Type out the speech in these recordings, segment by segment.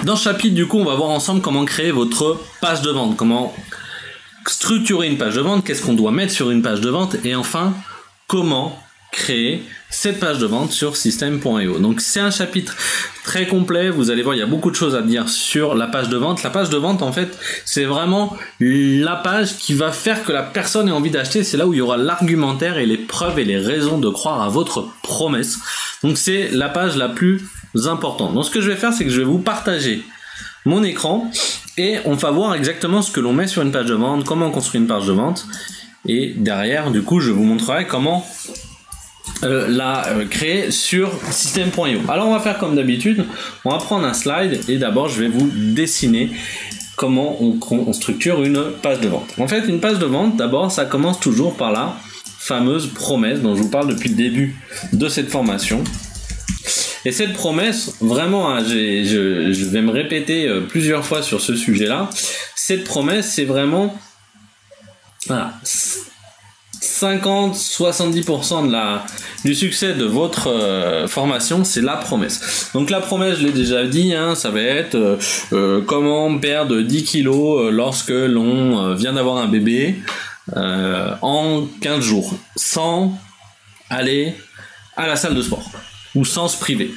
Dans ce chapitre, du coup, on va voir ensemble comment créer votre page de vente, comment structurer une page de vente, qu'est-ce qu'on doit mettre sur une page de vente, et enfin, comment créer cette page de vente sur Systeme.io. Donc c'est un chapitre très complet, vous allez voir, il y a beaucoup de choses à dire sur la page de vente. La page de vente, en fait, c'est vraiment la page qui va faire que la personne ait envie d'acheter. C'est là où il y aura l'argumentaire et les preuves et les raisons de croire à votre promesse. Donc c'est la page la plus importante. Donc ce que je vais faire, c'est que je vais vous partager mon écran et on va voir exactement ce que l'on met sur une page de vente, comment on construit une page de vente, et derrière, du coup, je vous montrerai comment la créer sur Systeme.io. Alors on va faire comme d'habitude, on va prendre un slide et d'abord je vais vous dessiner comment on structure une page de vente. En fait, une page de vente, d'abord ça commence toujours par la fameuse promesse dont je vous parle depuis le début de cette formation. Et cette promesse, vraiment, hein, je vais me répéter plusieurs fois sur ce sujet-là. Cette promesse, c'est vraiment voilà, 50-70% du succès de votre formation, c'est la promesse. Donc la promesse, je l'ai déjà dit, hein, ça va être comment perdre 10 kilos lorsque l'on vient d'avoir un bébé en 15 jours, sans aller à la salle de sport ou sans se priver.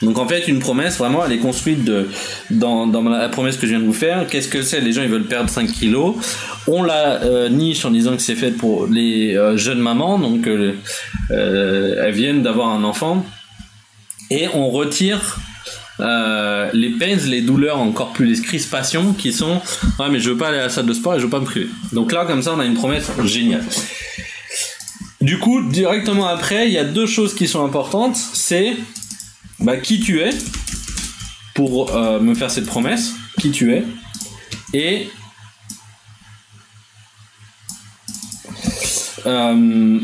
Donc en fait, une promesse, vraiment, elle est construite dans la promesse que je viens de vous faire. Qu'est-ce que c'est? Les gens, ils veulent perdre 5 kilos. On la niche en disant que c'est fait pour les jeunes mamans, donc elles viennent d'avoir un enfant. Et on retire les pains, les douleurs, encore plus les crispations qui sont « Ouais, mais je veux pas aller à la salle de sport et je veux pas me priver. » Donc là, comme ça, on a une promesse géniale. Du coup, directement après, il y a deux choses qui sont importantes. C'est qui tu es pour me faire cette promesse, qui tu es, et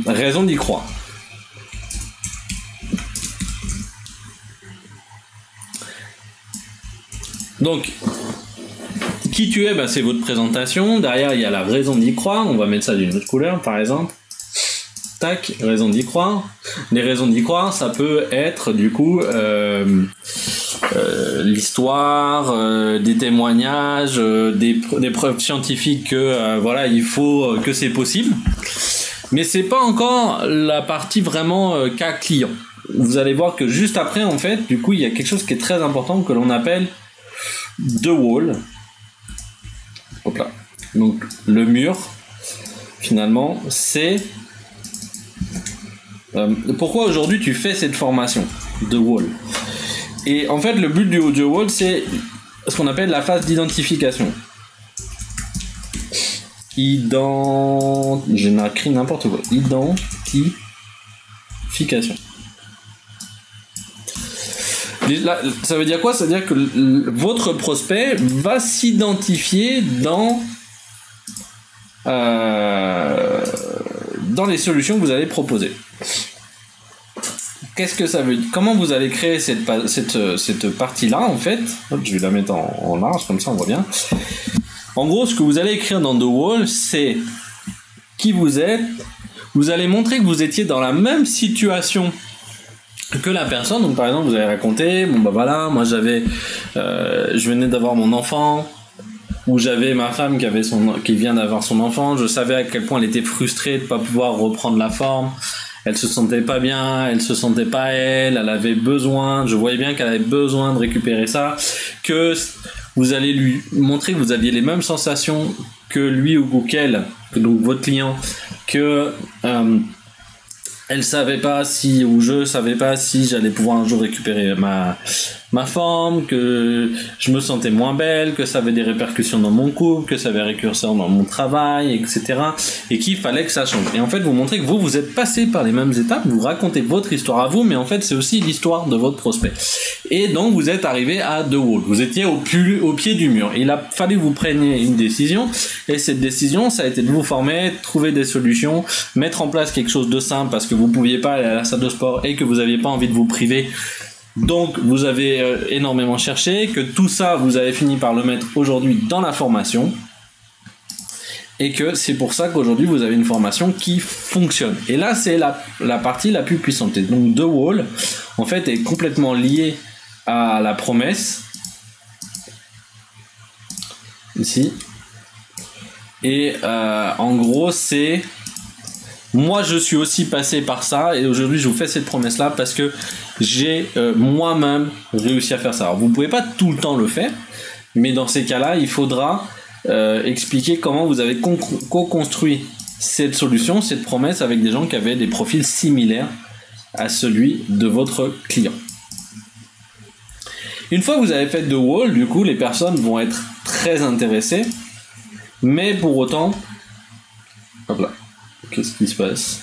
raison d'y croire. Donc, qui tu es, c'est votre présentation. Derrière, il y a la raison d'y croire. On va mettre ça d'une autre couleur, par exemple. Tac, raison d'y croire. Les raisons d'y croire, ça peut être du coup l'histoire, des témoignages, des preuves scientifiques que voilà, il faut que c'est possible. Mais c'est pas encore la partie vraiment cas client. Vous allez voir que juste après, en fait, du coup, il y a quelque chose qui est très important que l'on appelle the wall. Hop là. Donc le mur, finalement, c'est pourquoi aujourd'hui tu fais cette formation The Wall. Et en fait, le but du The Wall, c'est ce qu'on appelle la phase d'identification. J'ai écrit n'importe quoi. Identification. Là, ça veut dire quoi? Ça veut dire que votre prospect va s'identifier dans les solutions que vous allez proposer. Qu'est-ce que ça veut dire? Comment vous allez créer cette partie-là, en fait? Je vais la mettre en large, comme ça on voit bien. En gros, ce que vous allez écrire dans The Wall, c'est qui vous êtes. Vous allez montrer que vous étiez dans la même situation que la personne. Donc par exemple, vous allez raconter, voilà, moi je venais d'avoir mon enfant, ou j'avais ma femme qui vient d'avoir son enfant, je savais à quel point elle était frustrée de pas pouvoir reprendre la forme, elle se sentait pas bien, elle se sentait pas elle avait besoin, je voyais bien qu'elle avait besoin de récupérer ça, que vous allez lui montrer que vous aviez les mêmes sensations que lui ou qu'elle, donc votre client, que elle savait pas ou je savais pas si j'allais pouvoir un jour récupérer ma forme, que je me sentais moins belle, que ça avait des répercussions dans mon couple, que ça avait des répercussions dans mon travail, etc. Et qu'il fallait que ça change. Et en fait, vous montrez que vous êtes passé par les mêmes étapes, vous racontez votre histoire à vous, mais en fait, c'est aussi l'histoire de votre prospect. Et donc, vous êtes arrivé à The Wall. Vous étiez au pied du mur. Et il a fallu que vous preniez une décision. Et cette décision, ça a été de vous former, de trouver des solutions, mettre en place quelque chose de simple parce que vous pouviez pas aller à la salle de sport et que vous aviez pas envie de vous priver. Donc vous avez énormément cherché, que tout ça vous avez fini par le mettre aujourd'hui dans la formation, et que c'est pour ça qu'aujourd'hui vous avez une formation qui fonctionne. Et là c'est la partie la plus puissante. Et donc The Wall en fait est complètement liée à la promesse ici. Et en gros, c'est... Moi, je suis aussi passé par ça et aujourd'hui, je vous fais cette promesse-là parce que j'ai moi-même réussi à faire ça. Alors, vous ne pouvez pas tout le temps le faire, mais dans ces cas-là, il faudra expliquer comment vous avez co-construit cette solution, cette promesse avec des gens qui avaient des profils similaires à celui de votre client. Une fois que vous avez fait de wall, du coup, les personnes vont être très intéressées, mais pour autant, hop là, qu'est-ce qui se passe?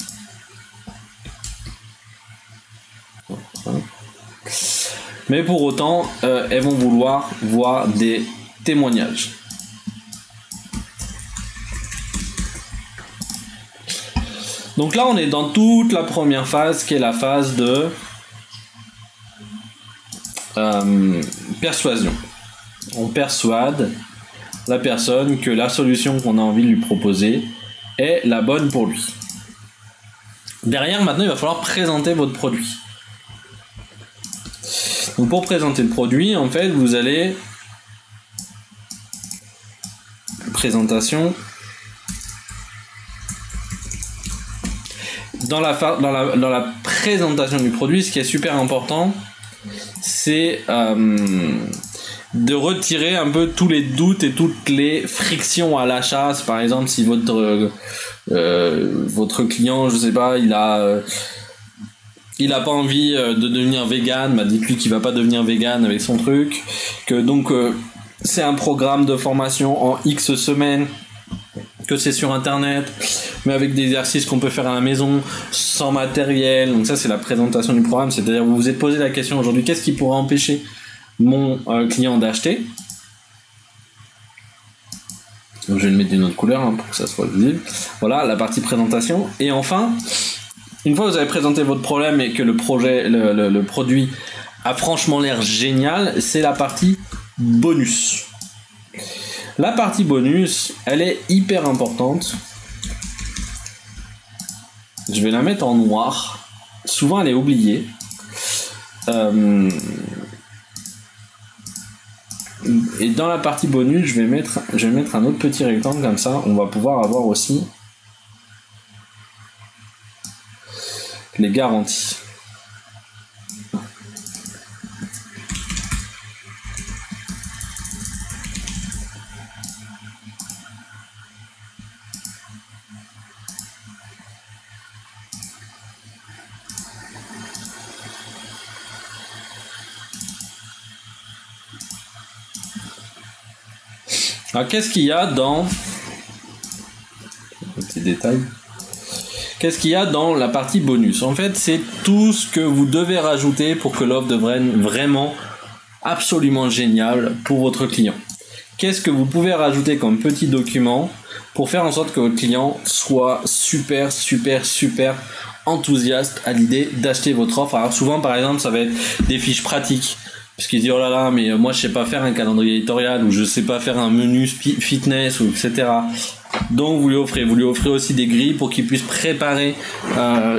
Mais pour autant, elles vont vouloir voir des témoignages. Donc là, on est dans toute la première phase qui est la phase de persuasion. On persuade la personne que la solution qu'on a envie de lui proposer est la bonne pour lui. Derrière, maintenant, il va falloir présenter votre produit. Donc pour présenter le produit, en fait, vous allez... Présentation... Dans la présentation du produit, ce qui est super important, c'est de retirer un peu tous les doutes et toutes les frictions à l'achat. Par exemple, si votre client, je sais pas, il a pas envie de devenir vegan, bah dites-lui qu'il va pas devenir vegan avec son truc, que donc c'est un programme de formation en X semaines, que c'est sur internet, mais avec des exercices qu'on peut faire à la maison, sans matériel. Donc ça, c'est la présentation du programme. C'est-à-dire, vous vous êtes posé la question aujourd'hui, qu'est-ce qui pourrait empêcher mon client d'acheter? Donc, je vais le mettre d'une autre couleur pour que ça soit visible. Voilà, la partie présentation. Et enfin, une fois que vous avez présenté votre problème et que le produit a franchement l'air génial, c'est la partie bonus. La partie bonus, elle est hyper importante. Je vais la mettre en noir. Souvent, elle est oubliée. Et dans la partie bonus, je vais mettre un autre petit rectangle comme ça. On va pouvoir avoir aussi les garanties. Alors, qu'est-ce qu'il y a dans... Petit détail. Qu'est-ce qu'il y a dans la partie bonus? En fait, c'est tout ce que vous devez rajouter pour que l'offre devienne vraiment absolument géniale pour votre client. Qu'est-ce que vous pouvez rajouter comme petit document pour faire en sorte que votre client soit super enthousiaste à l'idée d'acheter votre offre? Alors souvent, par exemple, ça va être des fiches pratiques. Parce qu'il dit oh là là, mais moi je sais pas faire un calendrier éditorial, ou je sais pas faire un menu fitness, ou etc. Donc vous lui offrez aussi des grilles pour qu'il puisse préparer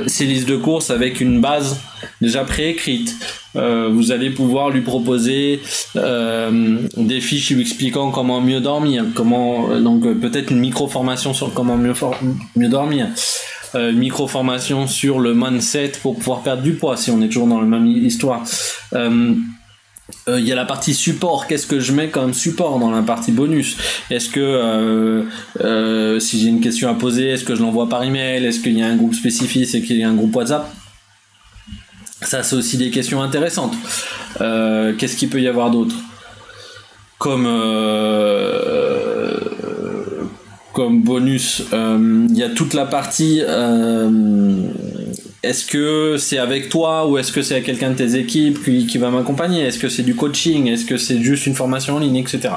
ses listes de courses avec une base déjà préécrite. Vous allez pouvoir lui proposer des fiches lui expliquant comment mieux dormir, donc peut-être une micro-formation sur comment mieux dormir. Micro-formation sur le mindset pour pouvoir perdre du poids, si on est toujours dans la même histoire. Il y a la partie support. Qu'est-ce que je mets comme support dans la partie bonus? Est-ce que si j'ai une question à poser, est-ce que je l'envoie par email? Est-ce qu'il y a un groupe spécifique? Est-ce qu'il y a un groupe WhatsApp? Ça, c'est aussi des questions intéressantes. Qu'est-ce qu'il peut y avoir d'autre comme bonus? Il y a toute la partie est-ce que c'est avec toi ou est-ce que c'est avec quelqu'un de tes équipes qui va m'accompagner? Est-ce que c'est du coaching? Est-ce que c'est juste une formation en ligne, etc.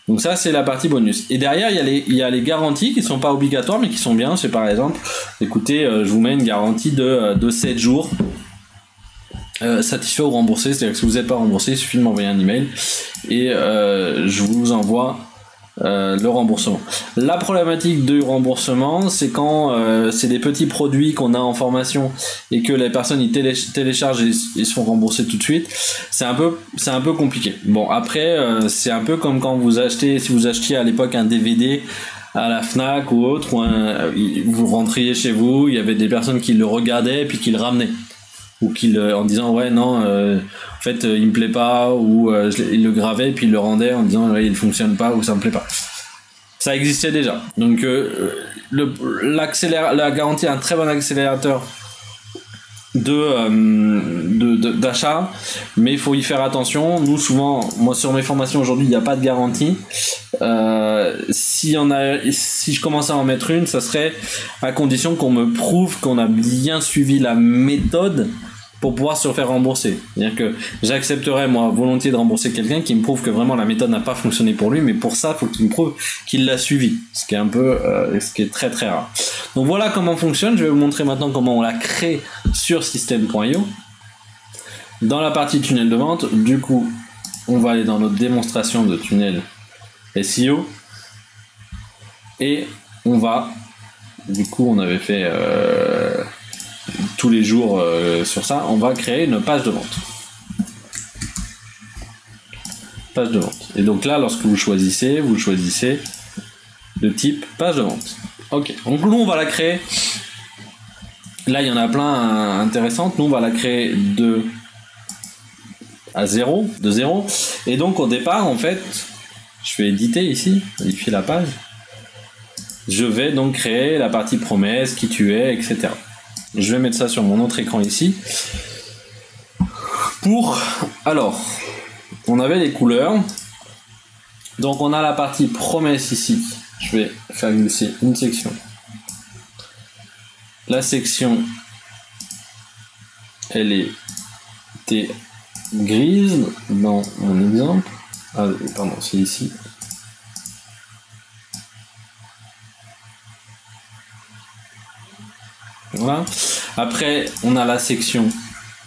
Donc ça, c'est la partie bonus. Et derrière, il y a les garanties qui sont pas obligatoires mais qui sont bien. C'est par exemple, écoutez, je vous mets une garantie de 7 jours satisfait ou remboursé. C'est-à-dire que si vous n'êtes pas remboursé, il suffit de m'envoyer un email et je vous envoie le remboursement. La problématique du remboursement, c'est quand c'est des petits produits qu'on a en formation et que les personnes ils téléchargent et ils se font rembourser tout de suite. C'est un peu compliqué. Bon, après c'est un peu comme quand si vous achetiez à l'époque un DVD à la Fnac ou autre, vous rentriez chez vous, il y avait des personnes qui le regardaient et puis qui le ramenaient, ou en disant ouais non en fait il me plaît pas, ou il le gravait et puis il le rendait en disant ouais, il fonctionne pas ou ça me plaît pas. Ça existait déjà. Donc la garantie est un très bon accélérateur d'achat, mais il faut y faire attention. Nous souvent, moi sur mes formations aujourd'hui, il n'y a pas de garantie. Si je commence à en mettre une, ça serait à condition qu'on me prouve qu'on a bien suivi la méthode pour pouvoir se faire rembourser. C'est-à-dire que j'accepterais moi volontiers de rembourser quelqu'un qui me prouve que vraiment la méthode n'a pas fonctionné pour lui, mais pour ça, il faut qu'il me prouve qu'il l'a suivi, ce qui est très très rare. Donc voilà comment fonctionne. Je vais vous montrer maintenant comment on la crée sur system.io. Dans la partie tunnel de vente, du coup, on va aller dans notre démonstration de tunnel SEO et on va, du coup, on avait fait tous les jours sur ça, on va créer une page de vente. Page de vente. Et donc là, lorsque vous choisissez le type page de vente. Ok, donc nous on va la créer. Là il y en a plein intéressantes. Nous on va la créer de zéro. Et donc au départ en fait, je vais éditer ici, modifier la page. Je vais donc créer la partie promesse, qui tu es, etc. Je vais mettre ça sur mon autre écran ici. Alors, on avait les couleurs. Donc on a la partie promesse ici. Je vais faire glisser une section. La section, elle était grise dans mon exemple. Ah, pardon, c'est ici. Voilà. Après, on a la section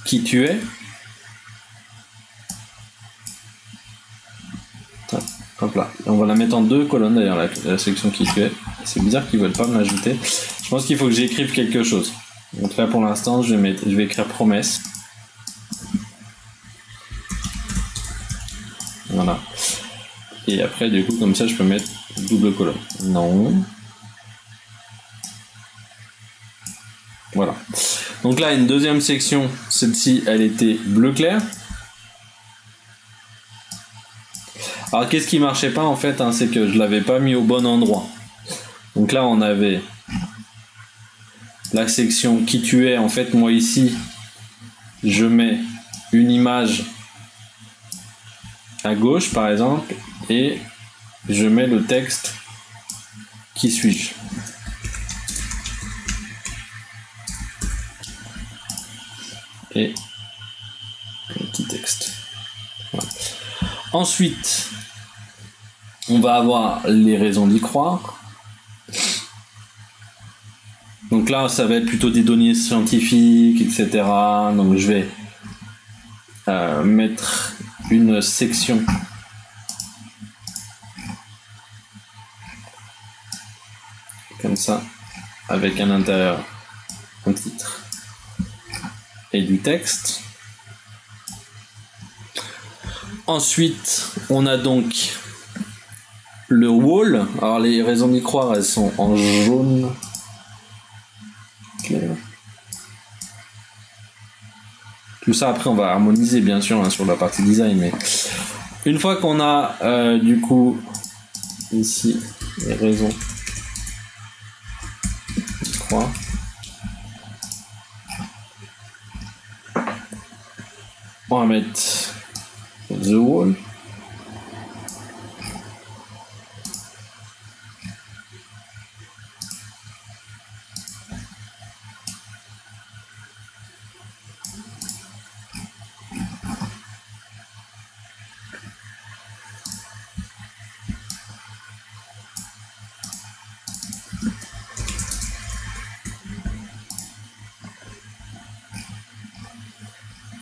qui tu es. Hop là. On va la mettre en 2 colonnes d'ailleurs, la section qui tu es. C'est bizarre qu'ils ne veulent pas me l'ajouter. Je pense qu'il faut que j'écrive quelque chose. Donc là pour l'instant, je vais écrire promesse. Voilà. Et après, du coup, comme ça, je peux mettre double colonne. Non. Voilà. Donc là, une deuxième section. Celle-ci, elle était bleu clair. Alors qu'est-ce qui marchait pas en fait, c'est que je l'avais pas mis au bon endroit. Donc là on avait la section qui tu es. En fait moi ici je mets une image à gauche par exemple et je mets le texte qui suis-je. Et un petit texte. Voilà. Ensuite on va avoir les raisons d'y croire. Donc là, ça va être plutôt des données scientifiques, etc. Donc je vais mettre une section comme ça, avec à l'intérieur un titre et du texte. Ensuite, on a donc le wall. Alors les raisons d'y croire, elles sont en jaune clair. Tout ça après on va harmoniser bien sûr sur la partie design, mais une fois qu'on a du coup ici les raisons d'y croire, on va mettre the wall.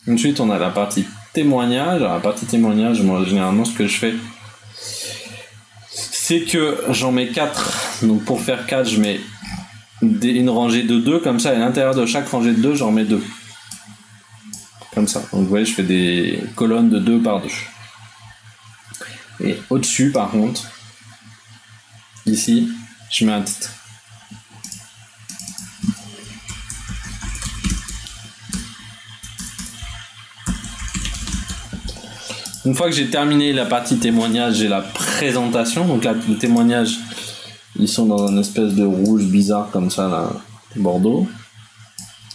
Ensuite, on a la partie témoignage. Alors, la partie témoignage, moi, généralement, ce que je fais, c'est que j'en mets 4. Donc pour faire 4, je mets une rangée de 2, comme ça, et à l'intérieur de chaque rangée de 2, j'en mets 2. Comme ça. Donc vous voyez, je fais des colonnes de 2 par 2. Et au-dessus, par contre, ici, je mets un titre. Une fois que j'ai terminé la partie témoignage, j'ai la présentation. Donc là, le témoignage, ils sont dans une espèce de rouge bizarre comme ça, là, bordeaux.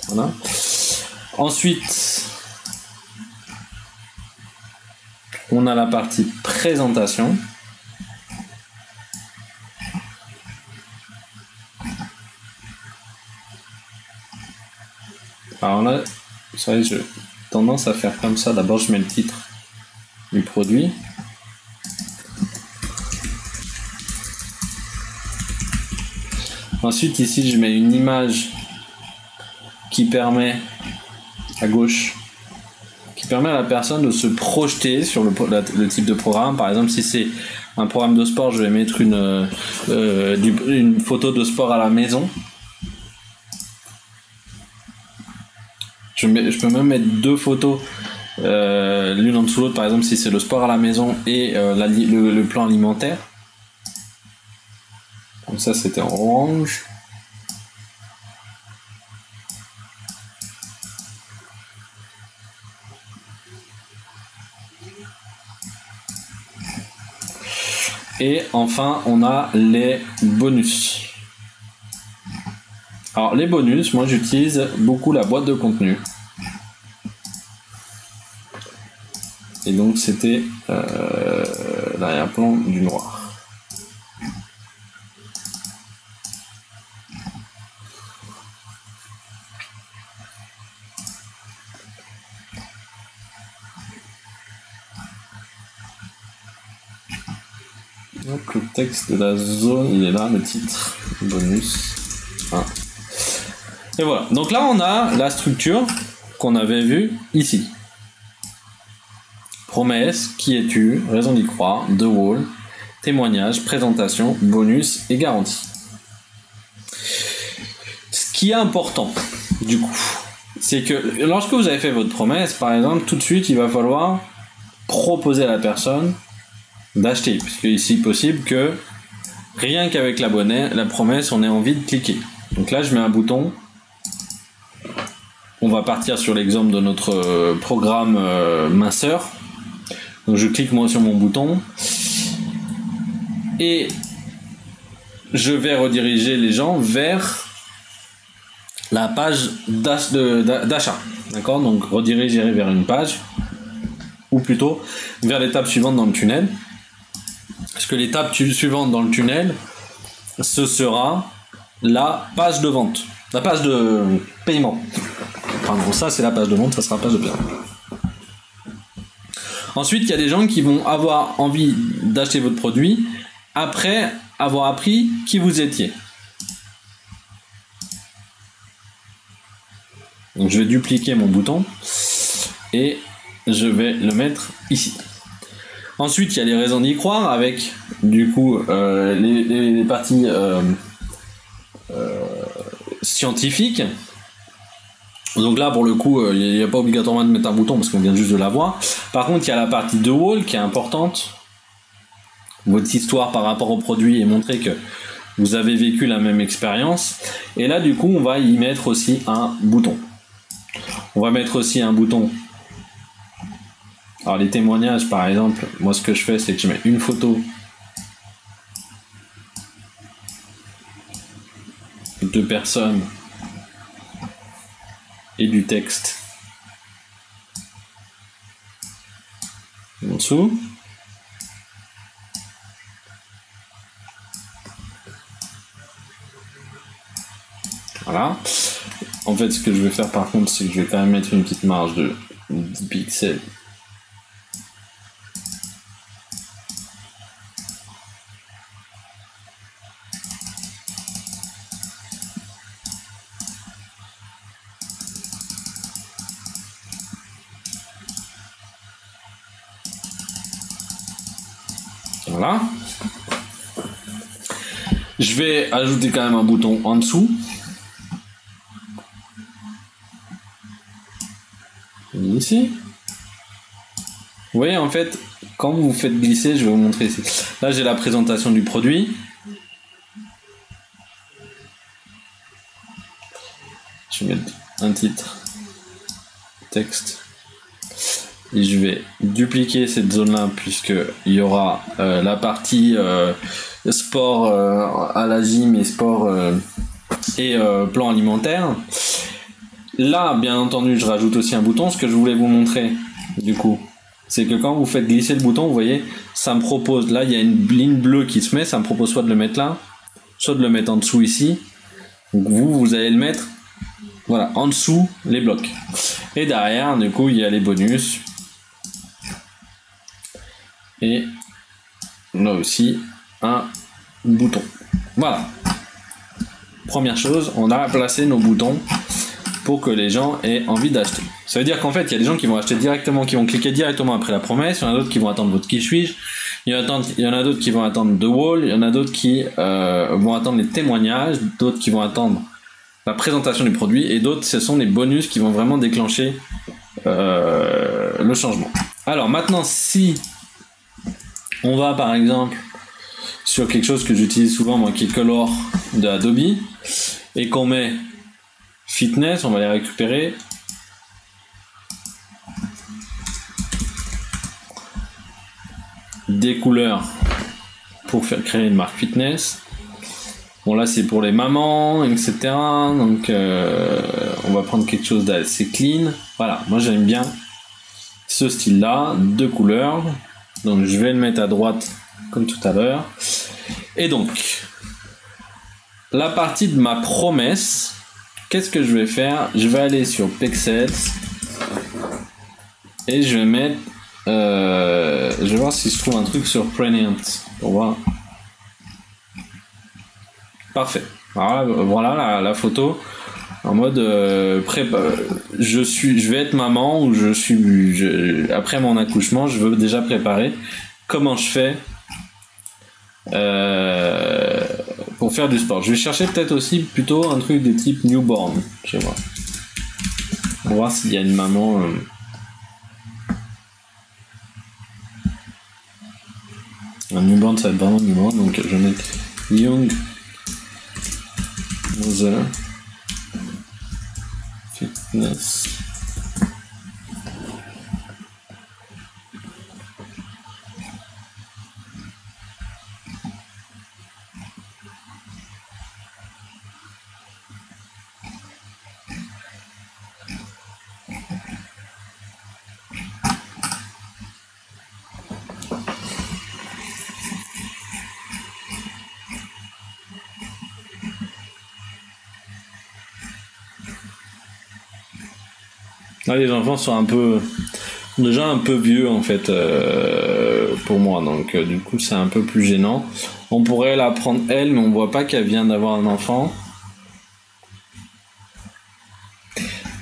Voilà. Ensuite, on a la partie présentation. Alors là, vous savez, j'ai tendance à faire comme ça. D'abord, je mets le titre du produit. Ensuite, ici, je mets une image qui permet, à gauche, qui permet à la personne de se projeter sur le type de programme. Par exemple, si c'est un programme de sport, je vais mettre une photo de sport à la maison. Je peux même mettre 2 photos, l'une en dessous l'autre, par exemple, si c'est le sport à la maison et le plan alimentaire. Donc ça, c'était en orange. Et enfin, on a les bonus. Alors, les bonus, moi, j'utilise beaucoup la boîte de contenu. Et donc, c'était l'arrière-plan du noir. Donc, le texte de la zone, il est là, le titre, bonus 1. Et voilà. Donc là, on a la structure qu'on avait vue ici. Promesse, qui es-tu, raison d'y croire, The Wall, témoignage, présentation, bonus et garantie. Ce qui est important, du coup, c'est que lorsque vous avez fait votre promesse, par exemple, tout de suite, il va falloir proposer à la personne d'acheter, puisque ici, possible que rien qu'avec la promesse, on ait envie de cliquer. Donc là, je mets un bouton. On va partir sur l'exemple de notre programme minceur. Donc je clique moi sur mon bouton et je vais rediriger les gens vers la page d'achat. D'accord? Donc rediriger vers une page, ou plutôt vers l'étape suivante dans le tunnel. Parce que l'étape suivante dans le tunnel, ce sera la page de vente, la page de paiement. Pardon, ça c'est la page de vente, ça sera la page de paiement. Ensuite, il y a des gens qui vont avoir envie d'acheter votre produit après avoir appris qui vous étiez. Donc je vais dupliquer mon bouton et je vais le mettre ici. Ensuite, il y a les raisons d'y croire avec du coup les parties scientifiques. Donc là, pour le coup, il n'y a pas obligatoirement de mettre un bouton parce qu'on vient juste de la voir. Par contre, il y a la partie The Wall qui est importante. Votre histoire par rapport au produit et montrer que vous avez vécu la même expérience. Et là, du coup, on va y mettre aussi un bouton. On va mettre aussi un bouton. Alors, les témoignages, par exemple, moi, ce que je fais, c'est que je mets une photo de personnes et du texte en dessous. Voilà. En fait, ce que je vais faire par contre, c'est que je vais quand même mettre une petite marge de 10 pixels. Voilà. Je vais ajouter quand même un bouton en dessous. Ici. Vous voyez, en fait, quand vous faites glisser, je vais vous montrer ici. Là, j'ai la présentation du produit. Je vais mettre un titre, texte. Et je vais dupliquer cette zone-là, puisqu'il y aura la partie sport à la gym et sport et plan alimentaire. Là, bien entendu, je rajoute aussi un bouton. Ce que je voulais vous montrer, du coup, c'est que quand vous faites glisser le bouton, vous voyez, ça me propose, là, il y a une ligne bleue qui se met, ça me propose soit de le mettre là, soit de le mettre en dessous ici. Donc vous allez le mettre, voilà, en dessous les blocs. Et derrière, du coup, il y a les bonus. Et là aussi, un bouton. Voilà. Première chose, on a placé nos boutons pour que les gens aient envie d'acheter. Ça veut dire qu'en fait, il y a des gens qui vont acheter directement, qui vont cliquer directement après la promesse. Il y en a d'autres qui vont attendre votre qui suis-je. Il y en a d'autres qui vont attendre The Wall. Il y en a d'autres qui vont attendre les témoignages. D'autres qui vont attendre la présentation du produit. Et d'autres, ce sont les bonus qui vont vraiment déclencher le changement. Alors maintenant, si on va par exemple sur quelque chose que j'utilise souvent, moi, qui est Color de Adobe, et qu'on met Fitness, on va les récupérer. Des couleurs pour créer une marque fitness. Bon, là c'est pour les mamans, etc. Donc on va prendre quelque chose d'assez clean. Voilà, moi j'aime bien ce style là, deux couleurs. Donc je vais le mettre à droite comme tout à l'heure. Et donc la partie de ma promesse, qu'est-ce que je vais faire? Je vais aller sur Pexels et je vais mettre je vais voir si je trouve un truc sur Pregnant pour voir. Parfait. Voilà la photo en mode je vais être maman ou après mon accouchement, je veux déjà préparer. Comment je fais pour faire du sport? Je vais chercher peut-être aussi plutôt un truc de type newborn. Je vais voir. On va voir s'il y a une maman. Un newborn, ça va être vraiment newborn, donc je vais mettre Young Mother Fitness. Là, les enfants sont déjà un peu vieux en fait pour moi, donc du coup c'est un peu plus gênant. On pourrait la prendre elle, mais on voit pas qu'elle vient d'avoir un enfant.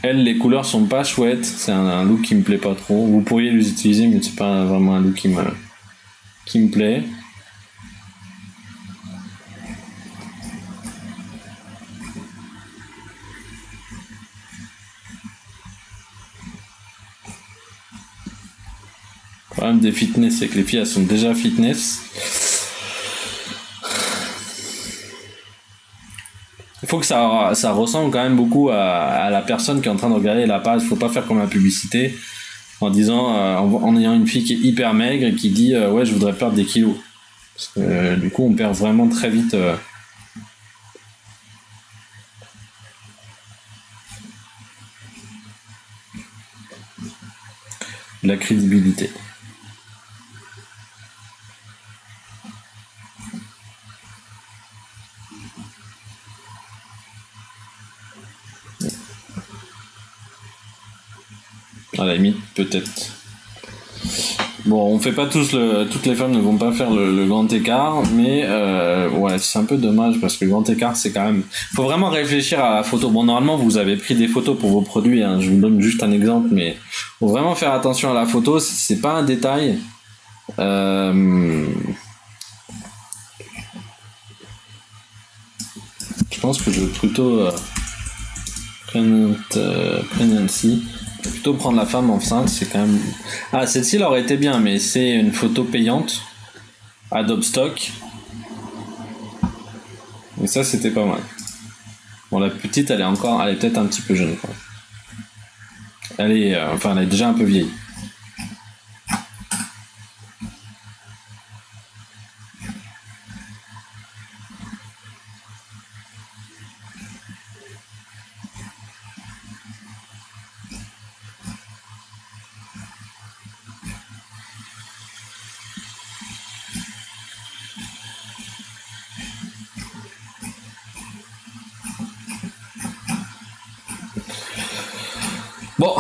Elle, les couleurs sont pas chouettes, c'est un look qui me plaît pas trop. Vous pourriez les utiliser, mais c'est pas vraiment un look qui me plaît. Le problème des fitness, c'est que les filles elles sont déjà fitness. Il faut que ça ressemble quand même beaucoup à la personne qui est en train de regarder la page. Il faut pas faire comme la publicité en disant en ayant une fille qui est hyper maigre et qui dit ouais, je voudrais perdre des kilos. Parce que du coup on perd vraiment très vite la crédibilité. À la limite, peut-être. Bon, on fait pas toutes les femmes ne vont pas faire le grand écart, mais ouais, c'est un peu dommage parce que le grand écart, c'est quand même. Faut vraiment réfléchir à la photo. Bon, normalement, vous avez pris des photos pour vos produits. Hein, je vous donne juste un exemple, mais faut vraiment faire attention à la photo. C'est pas un détail. pense que je vais plutôt pregnancy. Je vais plutôt prendre la femme enceinte, c'est quand même... Ah, celle-ci, elle aurait été bien, mais c'est une photo payante. Adobe Stock. Et ça, c'était pas mal. Bon, la petite, elle est peut-être un petit peu jeune, quoi. Elle est déjà un peu vieille. Bon,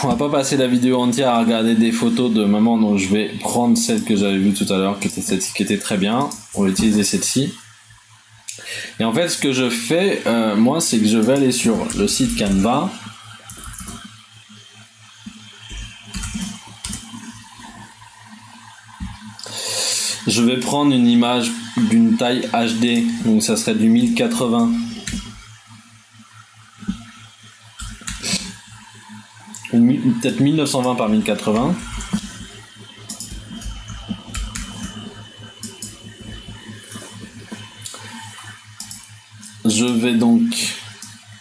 on va pas passer la vidéo entière à regarder des photos de maman, donc je vais prendre celle que j'avais vue tout à l'heure, qui était très bien. On va utiliser celle-ci. Et en fait, ce que je fais, moi, c'est que je vais aller sur le site Canva. Je vais prendre une image d'une taille HD, donc ça serait du 1080. Peut-être 1920 par 1080. Je vais donc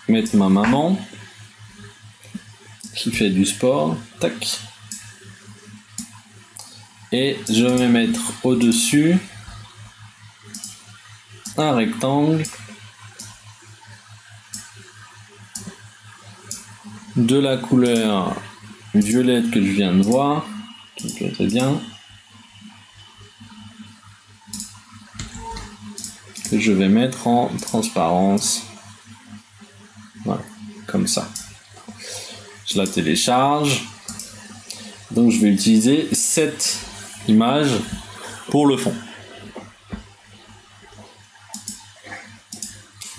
mettre ma maman qui fait du sport. Tac. Et je vais mettre au-dessus un rectangle de la couleur violette que je viens de voir, qui est très bien, que je vais mettre en transparence. Voilà, comme ça. Je la télécharge. Donc je vais utiliser cette image pour le fond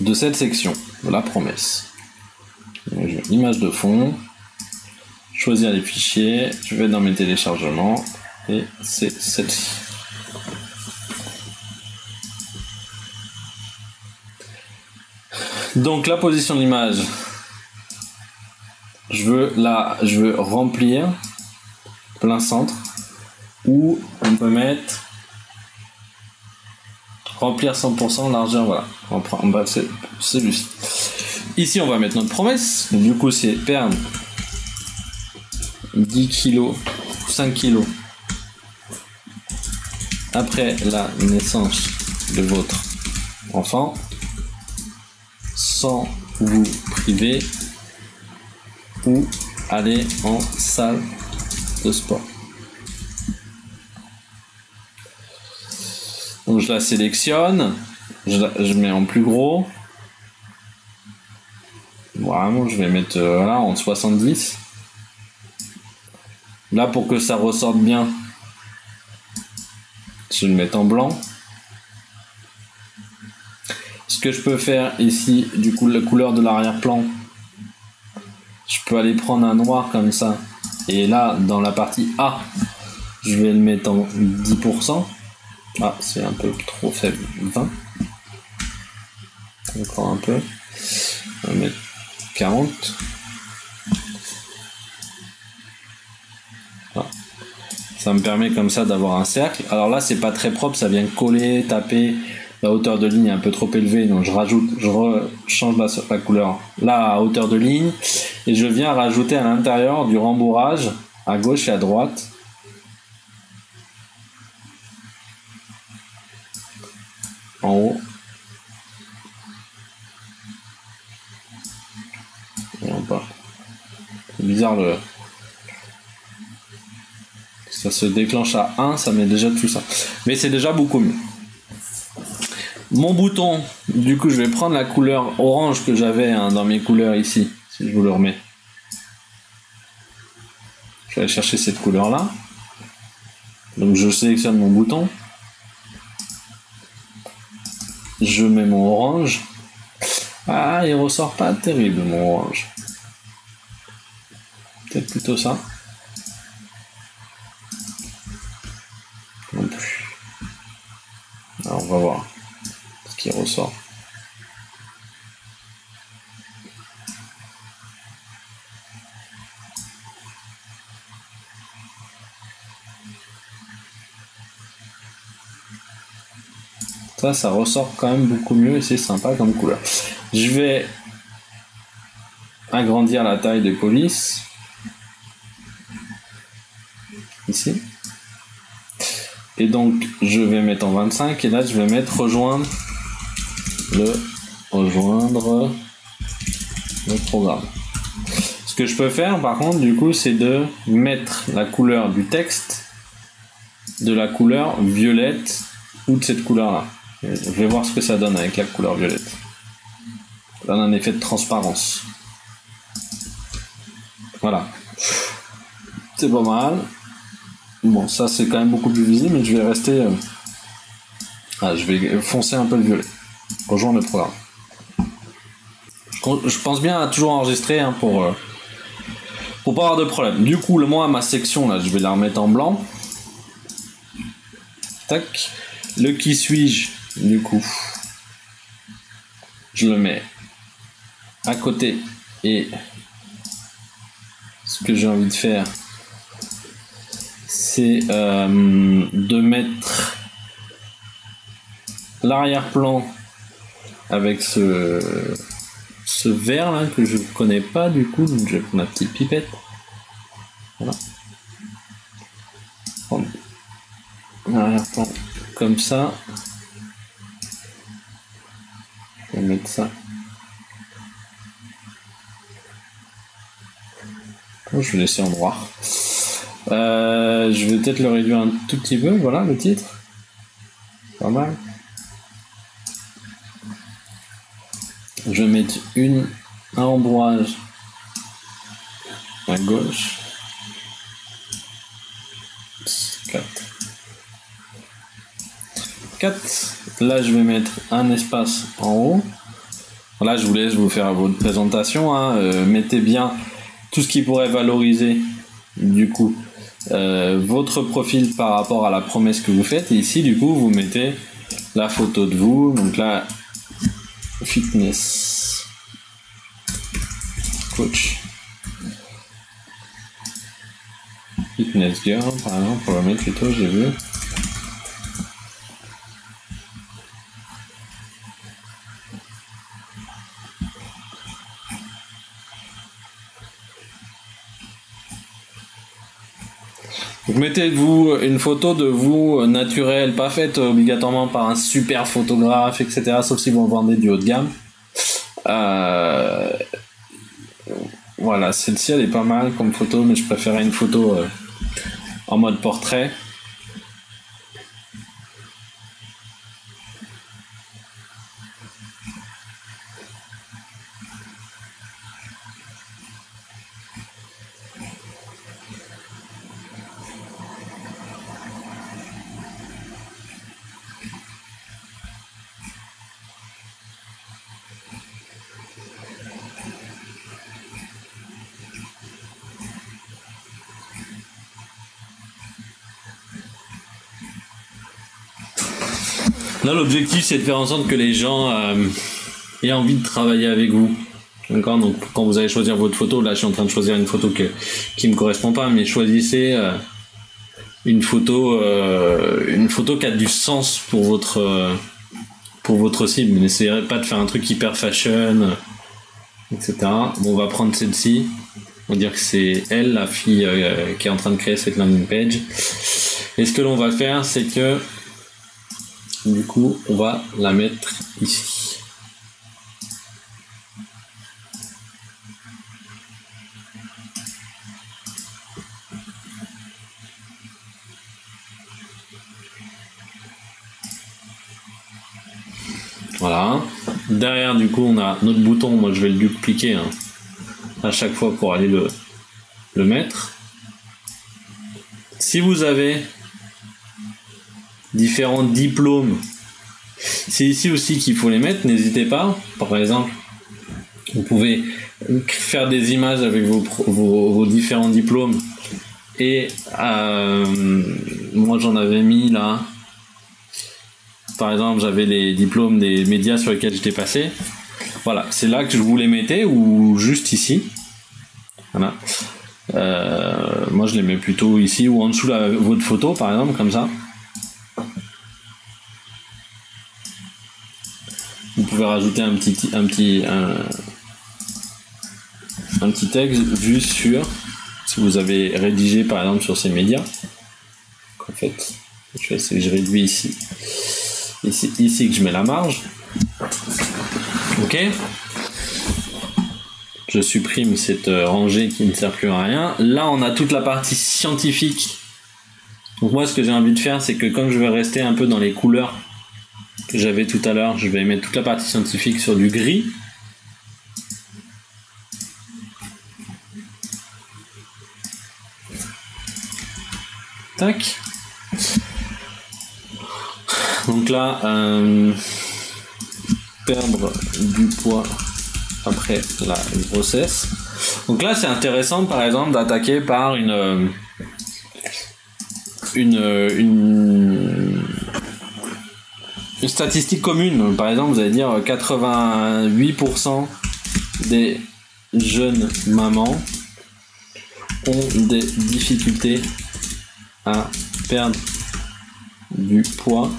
de cette section de la promesse. Image de fond, choisir les fichiers, je vais dans mes téléchargements et c'est celle-ci. Donc la position de l'image, je veux remplir plein centre, ou on peut mettre remplir 100% largeur, voilà. En bas, c'est juste. Ici, on va mettre notre promesse. Du coup, c'est perdre 10 kg, 5 kg après la naissance de votre enfant, sans vous priver ou aller en salle de sport. Donc je la sélectionne, je mets en plus gros. Vraiment, je vais mettre là en 70. Là, pour que ça ressorte bien, je vais le mettre en blanc. Ce que je peux faire ici, du coup, la couleur de l'arrière-plan, je peux aller prendre un noir comme ça. Et là, dans la partie A, je vais le mettre en 10%. Ah, c'est un peu trop faible. 20. Encore un peu. On va mettre 40. Voilà. Ça me permet comme ça d'avoir un cercle. Alors là, c'est pas très propre, ça vient coller, taper. La hauteur de ligne est un peu trop élevée, donc je change la couleur là à hauteur de ligne et je viens rajouter à l'intérieur du rembourrage à gauche et à droite. En haut et en bas. C'est bizarre, ça se déclenche à 1, ça met déjà tout ça. Mais c'est déjà beaucoup mieux. Mon bouton, du coup, je vais prendre la couleur orange que j'avais dans mes couleurs ici, si je vous le remets. Je vais aller chercher cette couleur-là. Donc je sélectionne mon bouton. Je mets mon orange. Ah, il ressort pas terrible mon orange. Peut-être plutôt ça. Non plus. Alors on va voir ce qui ressort. Ça ressort quand même beaucoup mieux et c'est sympa comme couleur. Je vais agrandir la taille de police. Ici. Et donc, je vais mettre en 25 et là, je vais mettre rejoindre le programme. Ce que je peux faire, par contre, du coup, c'est de mettre la couleur du texte de la couleur violette ou de cette couleur-là. Je vais voir ce que ça donne avec la couleur violette. Là, on a un effet de transparence. Voilà. C'est pas mal. Bon, ça, c'est quand même beaucoup plus visible, mais je vais rester... je vais foncer un peu le violet. Rejoindre le programme. Je pense bien à toujours enregistrer hein, pour pas avoir de problème. Du coup, moi, ma section, là, je vais la remettre en blanc. Tac. Le qui suis-je, du coup, je le mets à côté. Et ce que j'ai envie de faire, c'est de mettre l'arrière-plan avec ce vert là que je connais pas du coup, donc je vais prendre ma petite pipette. Voilà. Prendre l'arrière-plan comme ça. Je vais mettre ça. Je vais laisser en noir. Je vais peut-être le réduire un tout petit peu. Voilà le titre. Pas mal. Je vais mettre un ombrage à gauche. 4. Là, je vais mettre un espace en haut. Là, je vous laisse vous faire votre présentation. Hein. Mettez bien tout ce qui pourrait valoriser, du coup, votre profil par rapport à la promesse que vous faites. Et ici, du coup, vous mettez la photo de vous. Donc là, fitness coach. Fitness girl, par exemple, on va mettre plutôt, j'ai vu. Vous mettez une photo de vous naturelle, pas faite obligatoirement par un super photographe, etc. Sauf si vous vendez du haut de gamme. Voilà, celle-ci elle est pas mal comme photo, mais je préférais une photo en mode portrait. Là, l'objectif, c'est de faire en sorte que les gens aient envie de travailler avec vous. D'accord ? Donc, quand vous allez choisir votre photo, là, je suis en train de choisir une photo qui me correspond pas, mais choisissez une photo qui a du sens pour votre cible. N'essayez pas de faire un truc hyper fashion, etc. Bon, on va prendre celle-ci. On va dire que c'est elle, la fille qui est en train de créer cette landing page. Et ce que l'on va faire, c'est que du coup, on va la mettre ici. Voilà. Derrière, du coup, on a notre bouton. Moi, je vais le dupliquer hein, à chaque fois pour aller le mettre. Si vous avez différents diplômes, c'est ici aussi qu'il faut les mettre, n'hésitez pas. Par exemple, vous pouvez faire des images avec vos différents diplômes et moi j'en avais mis là, par exemple j'avais les diplômes des médias sur lesquels j'étais passé, voilà, c'est là que je vous les mettais ou juste ici, voilà. Moi je les mets plutôt ici ou en dessous votre photo par exemple, comme ça. pouvez rajouter un petit texte vu sur, si vous avez rédigé par exemple sur ces médias. En fait, je réduis ici. Ici que je mets la marge. Ok. Je supprime cette rangée qui ne sert plus à rien. Là, on a toute la partie scientifique. Donc moi, ce que j'ai envie de faire, c'est que comme je vais rester un peu dans les couleurs que j'avais tout à l'heure, je vais mettre toute la partie scientifique sur du gris. Tac. Donc là, perdre du poids après la grossesse. Donc là, c'est intéressant, par exemple, d'attaquer par une statistique commune. Par exemple, vous allez dire 88% des jeunes mamans ont des difficultés à perdre du poids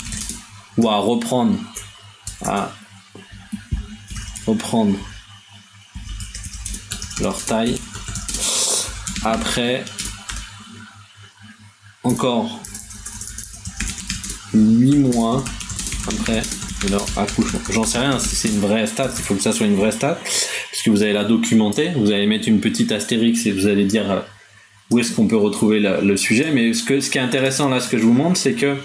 ou à reprendre leur taille après encore 8 mois après leur accouchement. J'en sais rien si c'est une vraie stat, il faut que ça soit une vraie stat, parce que vous allez la documenter, vous allez mettre une petite astérix et vous allez dire où est-ce qu'on peut retrouver le sujet. Mais ce qui est intéressant là, ce que je vous montre, c'est que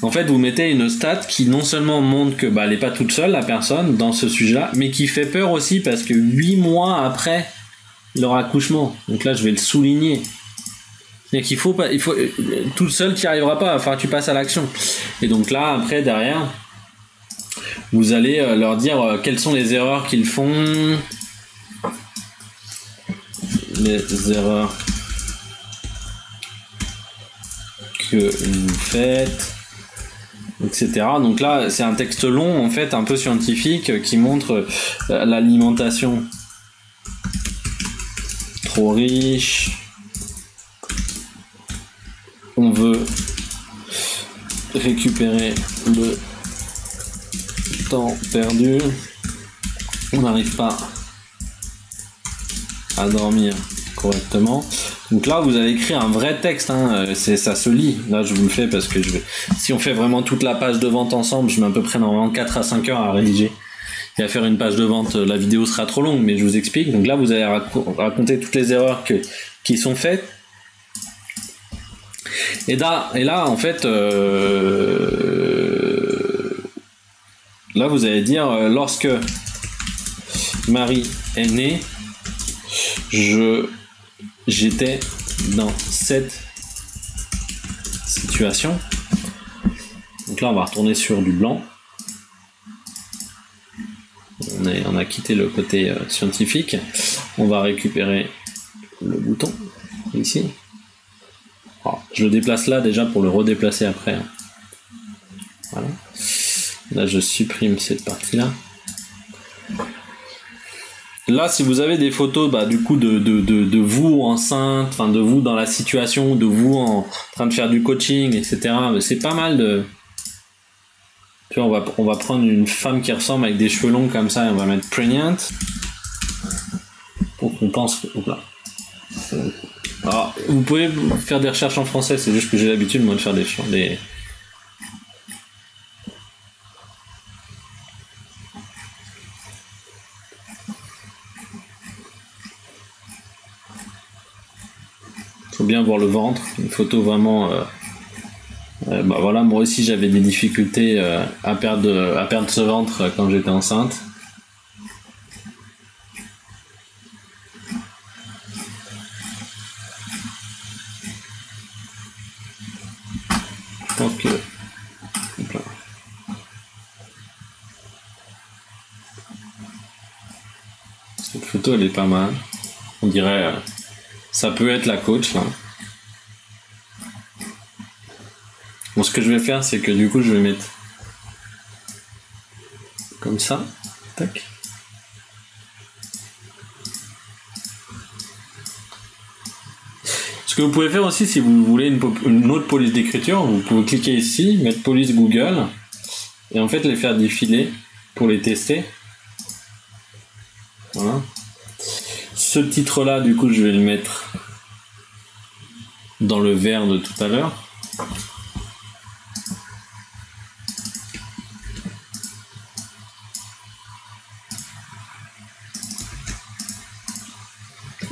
en fait vous mettez une stat qui non seulement montre que elle n'est pas toute seule la personne dans ce sujet-là, mais qui fait peur aussi parce que 8 mois après leur accouchement, donc là je vais le souligner. C'est qu'il faut pas, toute seule tu n'y arriveras pas, enfin tu passes à l'action. Et donc là après derrière, vous allez leur dire quelles sont les erreurs qu'ils font, les erreurs que vous faites, etc. Donc là c'est un texte long en fait, un peu scientifique, qui montre l'alimentation trop riche. On veut récupérer le temps perdu. On n'arrive pas à dormir correctement. Donc là, vous allez écrire un vrai texte. Ça se lit. Là, je vous le fais parce que si on fait vraiment toute la page de vente ensemble, je mets à peu près normalement 4 à 5 heures à rédiger. Et à faire une page de vente, la vidéo sera trop longue, mais je vous explique. Donc là, vous allez raconter toutes les erreurs qui sont faites. Et là, en fait, là, vous allez dire, lorsque Marie est née, j'étais dans cette situation. Donc là, on va retourner sur du blanc. On a quitté le côté scientifique. On va récupérer le bouton ici. Alors, je le déplace là déjà pour le redéplacer après. Voilà. Là, je supprime cette partie-là. Là, si vous avez des photos, du coup, de vous enceinte, enfin de vous dans la situation, de vous en train de faire du coaching, etc. C'est pas mal de. Tu vois, on va prendre une femme qui ressemble avec des cheveux longs comme ça et on va mettre pregnant. Pour qu'on pense. Là. Alors, vous pouvez faire des recherches en français, c'est juste que j'ai l'habitude moi de faire des. Faut bien voir le ventre, une photo vraiment. Voilà, moi aussi j'avais des difficultés à perdre ce ventre quand j'étais enceinte. Donc, cette photo elle est pas mal. On dirait ça peut être la coach là. Bon, ce que je vais faire c'est que du coup je vais mettre comme ça. Tac. Ce que vous pouvez faire aussi, si vous voulez une autre police d'écriture, vous pouvez cliquer ici, mettre police Google, et en fait les faire défiler pour les tester. Voilà. Ce titre là, du coup, je vais le mettre dans le vert de tout à l'heure.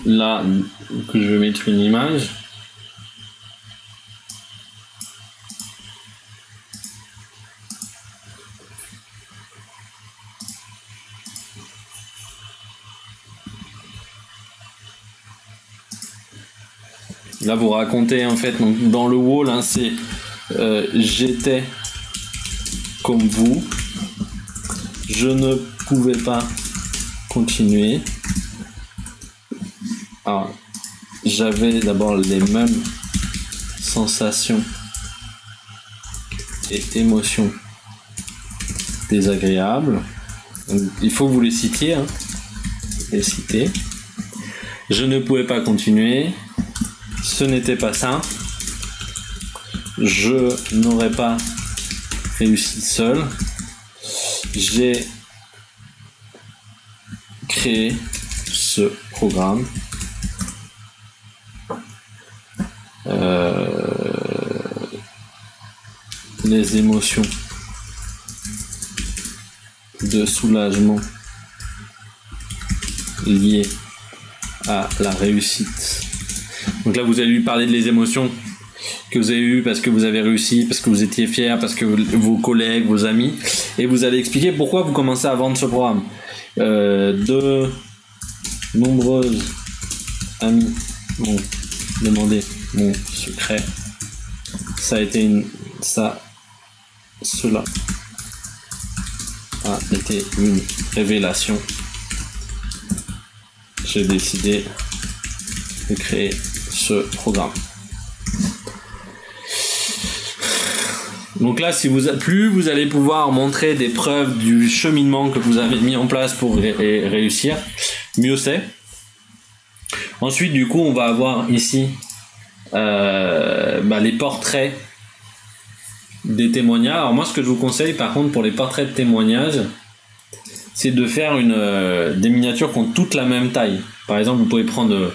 Là, que je vais mettre une image. Là, vous racontez en fait, donc, dans le wall, hein, c'est j'étais comme vous, je ne pouvais pas continuer. Alors, j'avais d'abord les mêmes sensations et émotions désagréables. Donc, il faut que vous les citiez, hein. Les citer. Je ne pouvais pas continuer. Ce n'était pas ça. Je n'aurais pas réussi seul. J'ai créé ce programme. Les émotions de soulagement liées à la réussite. Donc là, vous allez lui parler des émotions que vous avez eues parce que vous avez réussi, parce que vous étiez fier, parce que vos collègues, vos amis, et vous allez expliquer pourquoi vous commencez à vendre ce programme. De nombreuses amies m'ont demandé mon secret. Cela a été une révélation. J'ai décidé de créer ce programme. Donc là, plus vous allez pouvoir montrer des preuves du cheminement que vous avez mis en place pour réussir, mieux c'est. Ensuite, du coup, on va avoir ici les portraits des témoignages. Alors moi, ce que je vous conseille, par contre, pour les portraits de témoignages, c'est de faire des miniatures qui ont toutes la même taille. Par exemple, vous pouvez prendre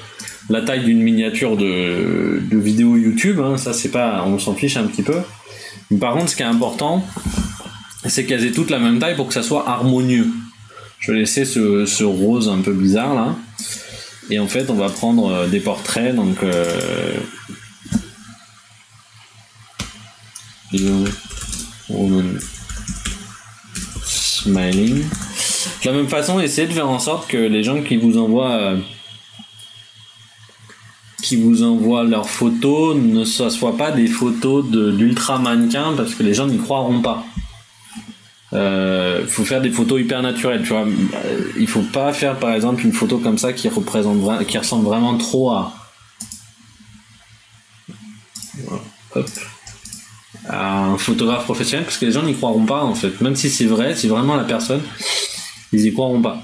la taille d'une miniature de vidéo YouTube, hein, ça c'est pas, on s'en fiche un petit peu. Mais par contre, ce qui est important, c'est qu'elles aient toutes la même taille pour que ça soit harmonieux. Je vais laisser ce rose un peu bizarre là. Et en fait, on va prendre des portraits, donc woman smiling. De la même façon, essayez de faire en sorte que les gens qui vous envoient leurs photos ne soient pas des photos d'ultra mannequins, parce que les gens n'y croiront pas. Faut faire des photos hyper naturelles, tu vois. Il faut pas faire par exemple une photo comme ça qui ressemble vraiment trop à un photographe professionnel, parce que les gens n'y croiront pas en fait. Même si c'est vrai, si vraiment la personne, ils y croiront pas.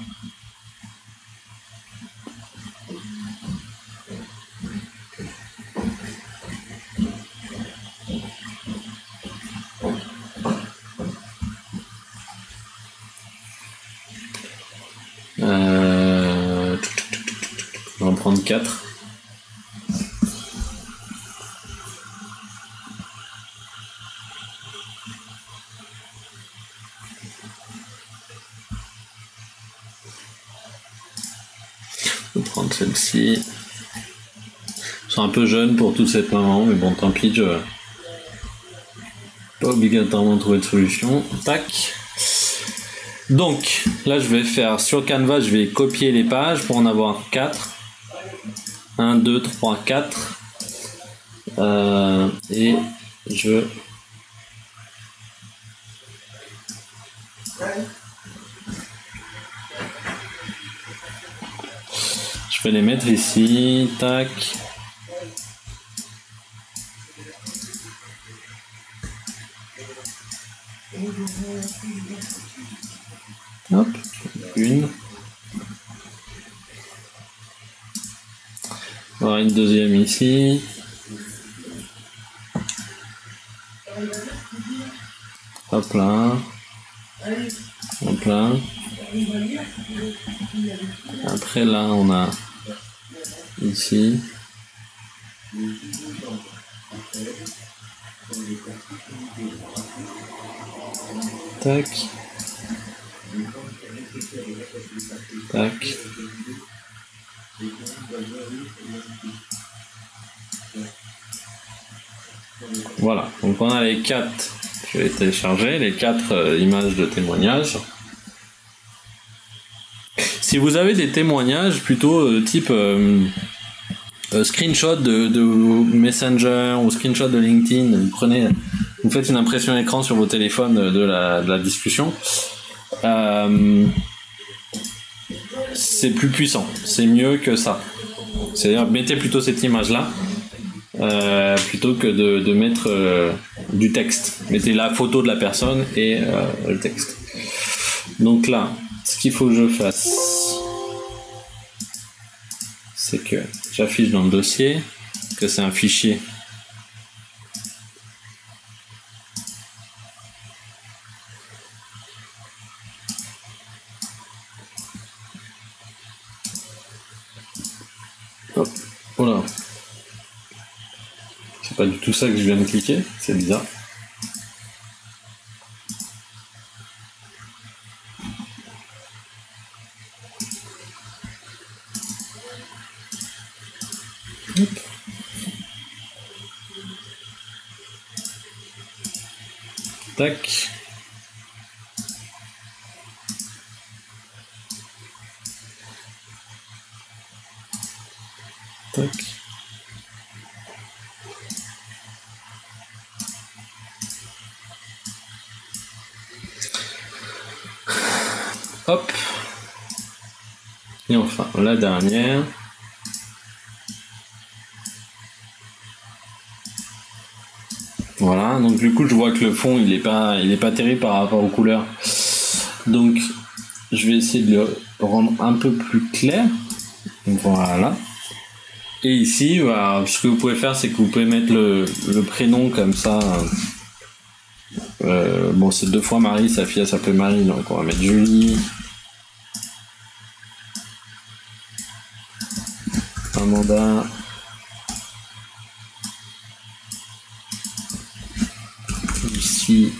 On va en prendre 4. On va prendre celle-ci. Ils sont un peu jeunes pour toute cette maman, mais bon, tant pis, je vais pas obligatoirement trouver de solution. Tac. Donc, là, je vais faire sur Canva, je vais copier les pages pour en avoir 4. 1, 2, 3, 4. Et je vais les mettre ici. Tac. Hop, une. On va avoir une deuxième ici. Hop là. Hop là. Après là on a ici. Tac. Tac. Voilà, donc on a les 4, je vais télécharger les 4 images de témoignages. Si vous avez des témoignages plutôt type screenshot de Messenger ou screenshot de LinkedIn, vous faites une impression écran sur vos téléphones de la discussion, c'est plus puissant, c'est mieux que ça. C'est-à-dire mettez plutôt cette image là plutôt que de mettre du texte. Mettez la photo de la personne et le texte. Donc là, ce qu'il faut que je fasse, c'est que j'affiche dans le dossier que c'est un fichier voilà. C'est pas du tout ça que je viens de cliquer, c'est bizarre. Hop. Tac. Tac. Hop. Et enfin, la dernière. Voilà, donc du coup je vois que le fond il est pas terrible par rapport aux couleurs. Donc je vais essayer de le rendre un peu plus clair. Voilà. Et ici, voilà, ce que vous pouvez faire, c'est que vous pouvez mettre le prénom comme ça. Bon, c'est 2 fois Marie, sa fille elle s'appelle Marie, donc on va mettre Julie. Amanda. Ici.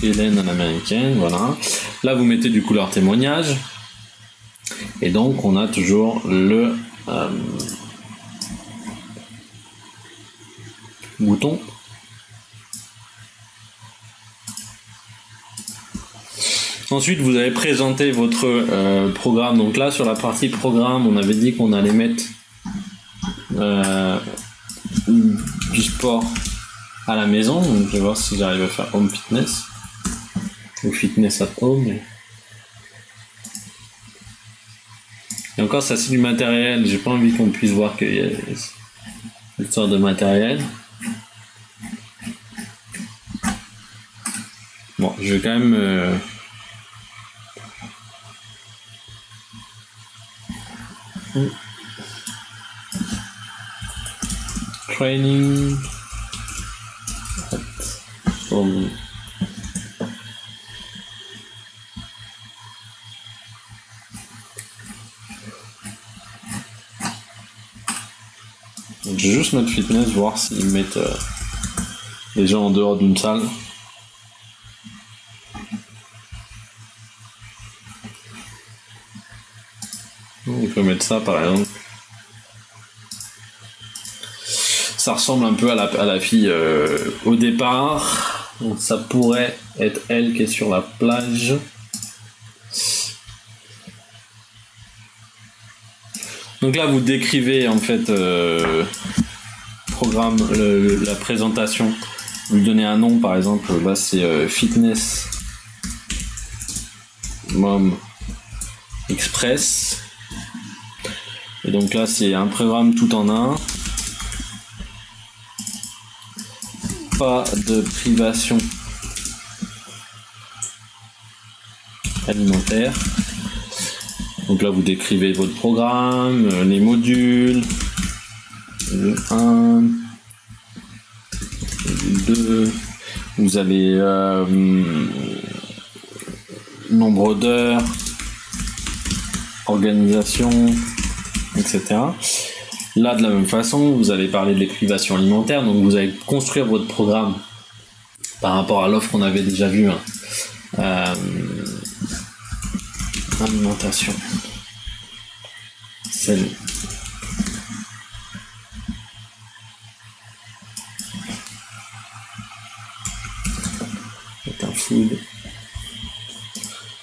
Hélène en américaine, voilà. Là, vous mettez du couleur témoignage. Et donc, on a toujours le bouton. Ensuite, vous allez présenter votre programme. Donc là, sur la partie programme, on avait dit qu'on allait mettre du sport à la maison. Donc, je vais voir si j'arrive à faire home fitness ou fitness at home. Et encore, ça c'est du matériel. J'ai pas envie qu'on puisse voir qu'il y a cette sorte de matériel. Bon, je vais quand même training at home. Donc, je vais juste mettre fitness, voir s'ils mettent les gens en dehors d'une salle. On peut mettre ça par exemple. Ça ressemble un peu à la fille au départ. Donc ça pourrait être elle qui est sur la plage. Donc là vous décrivez en fait programme la présentation. Vous lui donnez un nom par exemple. Là c'est Fitness Mom Express. Et donc là c'est un programme tout en un. Pas de privation alimentaire. Donc là vous décrivez votre programme, les modules, le 1, 2, vous allez nombre d'heures, organisation, etc. Là, de la même façon, vous allez parler de les privations alimentaires, donc vous allez construire votre programme par rapport à l'offre qu'on avait déjà vue. Alimentation. Celle. C'est un food.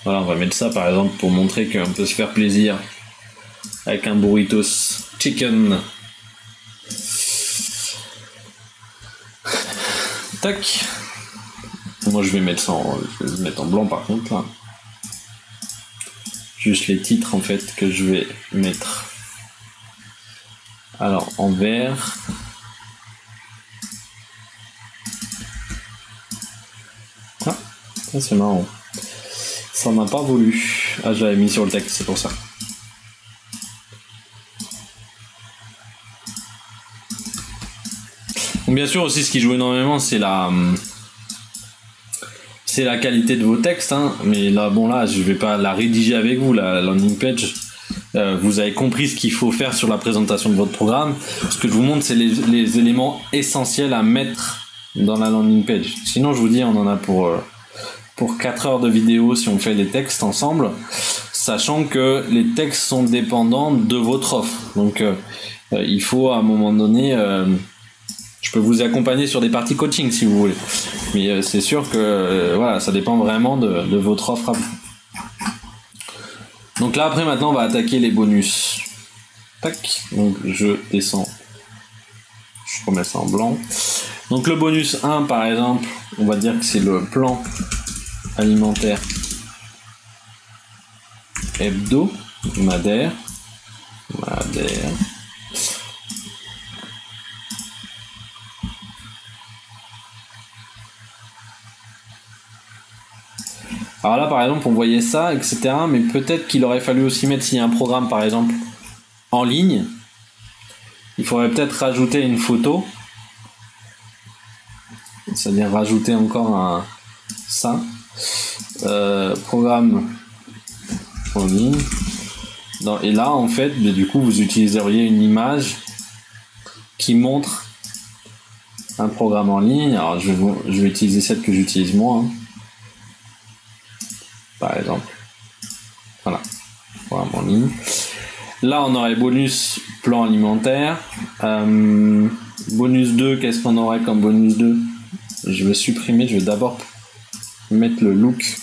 Voilà, on va mettre ça par exemple pour montrer qu'on peut se faire plaisir avec un burritos chicken. Tac. Moi je vais mettre ça je vais le mettre en blanc par contre là. Juste les titres en fait que je vais mettre. Alors en vert. Ah, ça c'est marrant. Ça n'a pas voulu. Ah, j'avais mis sur le texte, c'est pour ça. Donc, bien sûr aussi ce qui joue énormément c'est la qualité de vos textes, hein. Mais là bon là je vais pas la rédiger avec vous la landing page. Vous avez compris ce qu'il faut faire sur la présentation de votre programme. Ce que je vous montre c'est les éléments essentiels à mettre dans la landing page. Sinon je vous dis on en a pour 4 heures de vidéo si on fait les textes ensemble, sachant que les textes sont dépendants de votre offre. Donc il faut à un moment donné, je peux vous accompagner sur des parties coaching si vous voulez, mais c'est sûr que voilà, ça dépend vraiment de votre offre à vous. Donc là après maintenant on va attaquer les bonus. Tac, donc je descends, je remets ça en blanc. Donc le bonus 1 par exemple, on va dire que c'est le plan alimentaire hebdomadaire. Alors là par exemple on voyait ça etc, mais peut-être qu'il aurait fallu aussi mettre, s'il y a un programme par exemple en ligne, il faudrait peut-être rajouter une photo, c'est-à-dire rajouter encore ça. Programme en ligne. Et là en fait du coup vous utiliseriez une image qui montre un programme en ligne. Alors je vais utiliser celle que j'utilise moi, hein. Par exemple voilà, programme en ligne. Là on aurait bonus plan alimentaire, bonus 2, qu'est-ce qu'on aurait comme bonus 2? Je vais supprimer, je vais d'abord mettre le look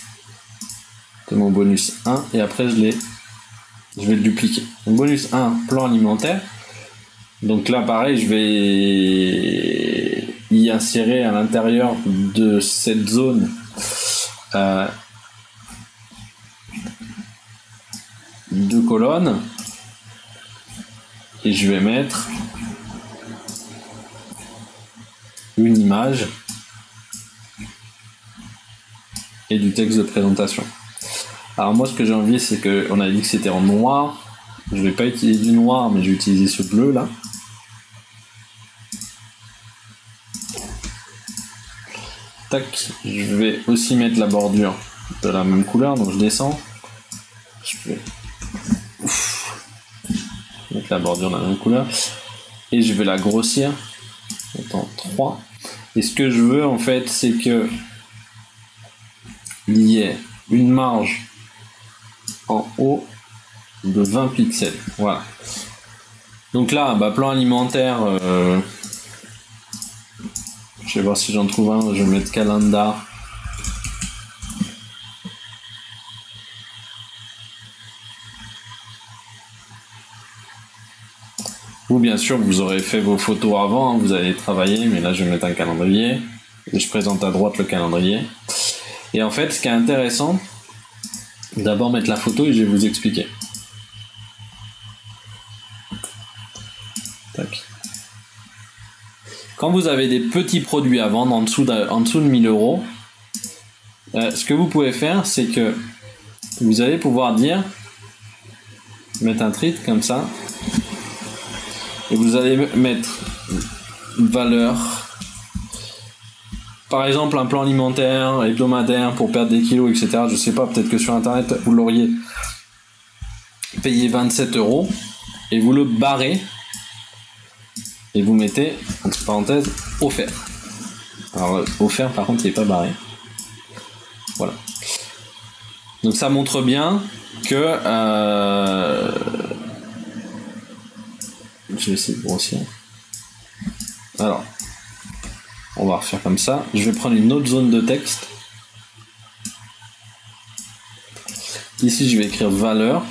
de mon bonus 1 et après je vais le dupliquer. Donc, bonus 1 plan alimentaire, donc là pareil je vais y insérer à l'intérieur de cette zone deux colonnes et je vais mettre une image et du texte de présentation. Alors moi ce que j'ai envie c'est que, on a dit que c'était en noir, je vais pas utiliser du noir mais je vais utiliser ce bleu là. Tac, je vais aussi mettre la bordure de la même couleur, donc je descends, je vais mettre la bordure de la même couleur et je vais la grossir en 3. Et ce que je veux en fait c'est que il y ait une marge en haut de 20 pixels. Voilà. Donc là, plan alimentaire, je vais voir si j'en trouve un, je vais mettre calendar. Ou bien sûr, vous aurez fait vos photos avant, hein, vous allez travailler, mais là je vais mettre un calendrier. Et je présente à droite le calendrier. Et en fait, ce qui est intéressant, d'abord mettre la photo et je vais vous expliquer. Tac. Quand vous avez des petits produits à vendre en dessous de 1000 euros, ce que vous pouvez faire, c'est que vous allez pouvoir dire, mettre un titre comme ça, et vous allez mettre valeur par exemple un plan alimentaire hebdomadaire pour perdre des kilos, etc. Je sais pas, peut-être que sur internet vous l'auriez payé 27 € et vous le barrez et vous mettez entre parenthèses offert. Alors offert par contre il n'est pas barré. Voilà. Donc ça montre bien que je vais essayer de grossir. Alors on va refaire comme ça. Je vais prendre une autre zone de texte. Ici, je vais écrire valeur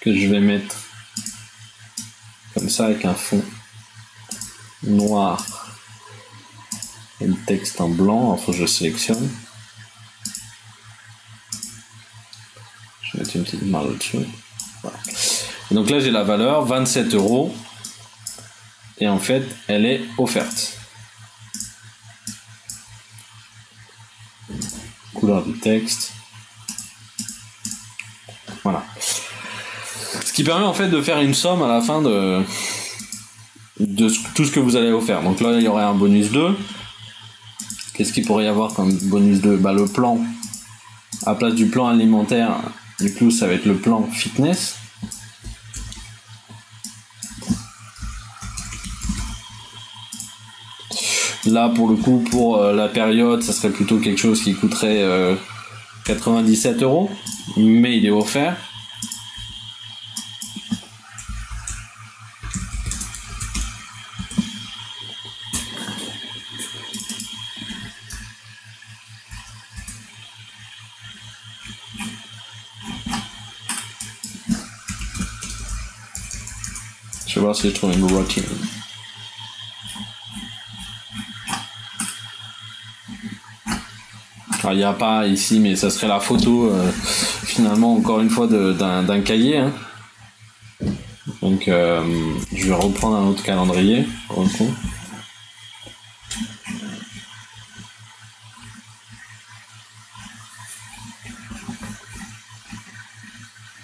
que je vais mettre comme ça avec un fond noir et le texte en blanc. Enfin, je sélectionne. Je vais mettre une petite barre au-dessus. Voilà. Et donc là, j'ai la valeur 27 €. Et en fait, elle est offerte. Couleur du texte. Voilà. Ce qui permet en fait de faire une somme à la fin de tout ce que vous allez offrir. Donc là, il y aurait un bonus 2. Qu'est-ce qu'il pourrait y avoir comme bonus 2 ? Bah, le plan. À la place du plan alimentaire, du coup, ça va être le plan fitness. Là, pour le coup, pour la période, ça serait plutôt quelque chose qui coûterait 97 €, mais il est offert. Je vais voir si je trouve une routine. Il n'y a pas ici, mais ça serait la photo, finalement, encore une fois, d'un cahier. Hein. Donc, je vais reprendre un autre calendrier, pour le coup.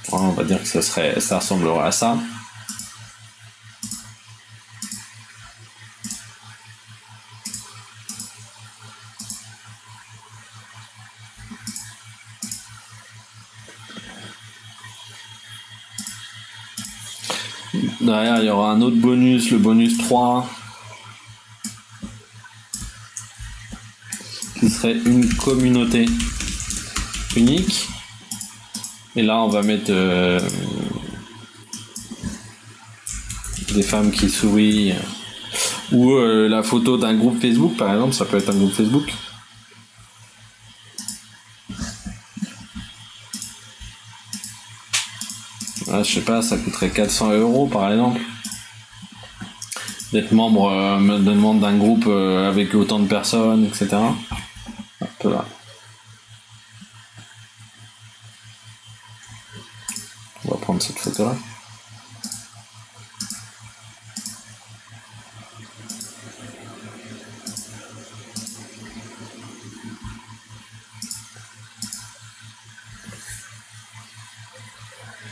Voilà, on va dire que ça ressemblerait à ça. Derrière, il y aura un autre bonus, le bonus 3, qui serait une communauté unique. Et là, on va mettre des femmes qui sourient, ou la photo d'un groupe Facebook, par exemple, ça peut être un groupe Facebook. Ah, je sais pas, ça coûterait 400 € par exemple. D'être membre d'un groupe avec autant de personnes, etc. Un peu là. On va prendre cette photo là.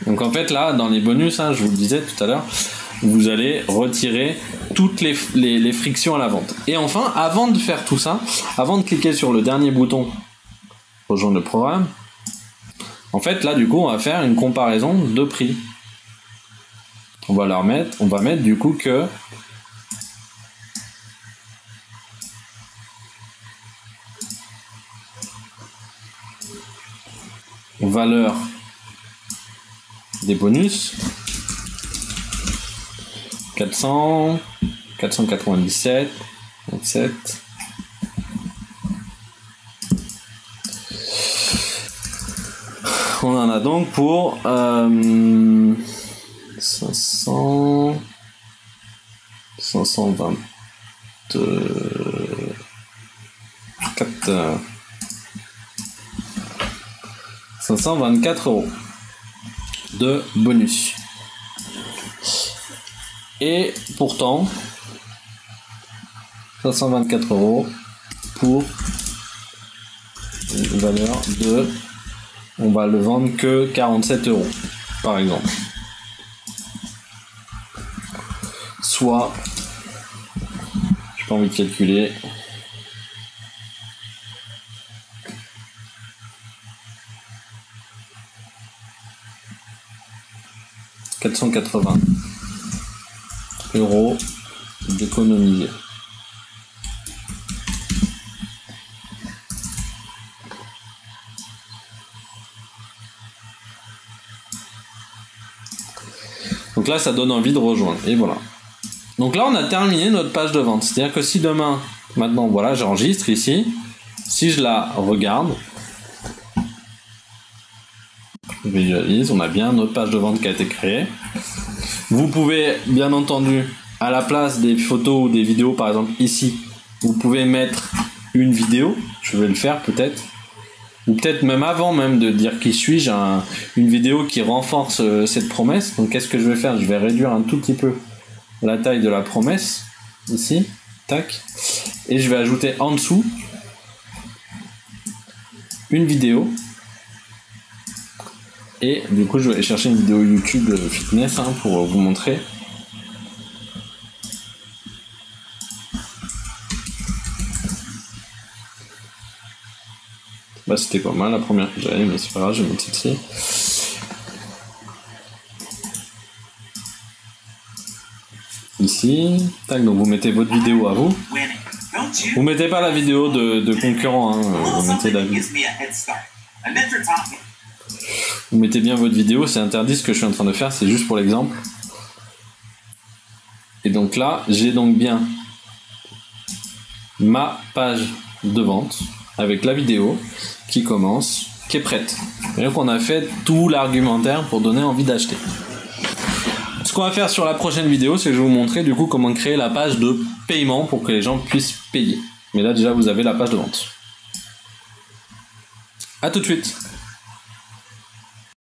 Donc en fait là, dans les bonus, hein, je vous le disais tout à l'heure, vous allez retirer toutes les frictions à la vente. Et enfin, avant de faire tout ça, avant de cliquer sur le dernier bouton rejoindre le programme, en fait là du coup on va faire une comparaison de prix. On va mettre du coup que valeur des bonus 400, 497, 27. On en a donc pour 500, 524 € de bonus. Et pourtant 524 € pour une valeur de, on va le vendre que 47 € par exemple, soit je J'ai pas envie de calculer. €480 d'économiser. Donc là, ça donne envie de rejoindre. Et voilà. Donc là, on a terminé notre page de vente. C'est-à-dire que si demain, maintenant, voilà, j'enregistre ici. Si je la regarde, je visualise, on a bien notre page de vente qui a été créée. Vous pouvez, bien entendu, à la place des photos ou des vidéos, par exemple ici, vous pouvez mettre une vidéo. Je vais le faire peut-être. Ou peut-être même avant même de dire qui suis-je, une vidéo qui renforce cette promesse. Donc qu'est-ce que je vais faire? Je vais réduire un tout petit peu la taille de la promesse, ici, tac. Et je vais ajouter en dessous une vidéo. Et du coup je vais aller chercher une vidéo YouTube fitness pour vous montrer. Bah c'était pas mal la première que j'avais, mais c'est pas grave, je vais mettre ici. Ici, tac, donc vous mettez votre vidéo à vous. Vous mettez pas la vidéo de concurrent, vous mettez la vidéo. Vous mettez bien votre vidéo, c'est interdit ce que je suis en train de faire, c'est juste pour l'exemple. Et donc là, j'ai donc bien ma page de vente avec la vidéo qui commence, qui est prête. C'est-à-dire qu'on a fait tout l'argumentaire pour donner envie d'acheter. Ce qu'on va faire sur la prochaine vidéo, c'est que je vais vous montrer du coup comment créer la page de paiement pour que les gens puissent payer. Mais là déjà vous avez la page de vente. À tout de suite.